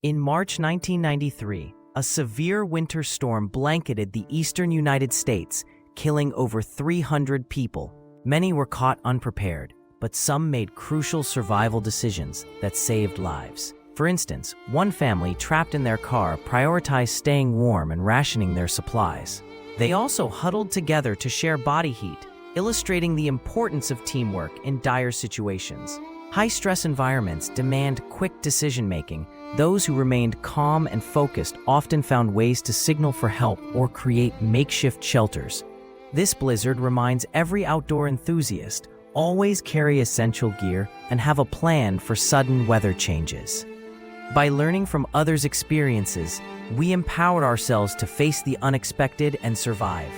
In March 1993, a severe winter storm blanketed the eastern United States, killing over 300 people. Many were caught unprepared, but some made crucial survival decisions that saved lives. For instance, one family trapped in their car prioritized staying warm and rationing their supplies. They also huddled together to share body heat, illustrating the importance of teamwork in dire situations. High-stress environments demand quick decision-making. Those who remained calm and focused often found ways to signal for help or create makeshift shelters. This blizzard reminds every outdoor enthusiast: always carry essential gear and have a plan for sudden weather changes. By learning from others' experiences, we empowered ourselves to face the unexpected and survive.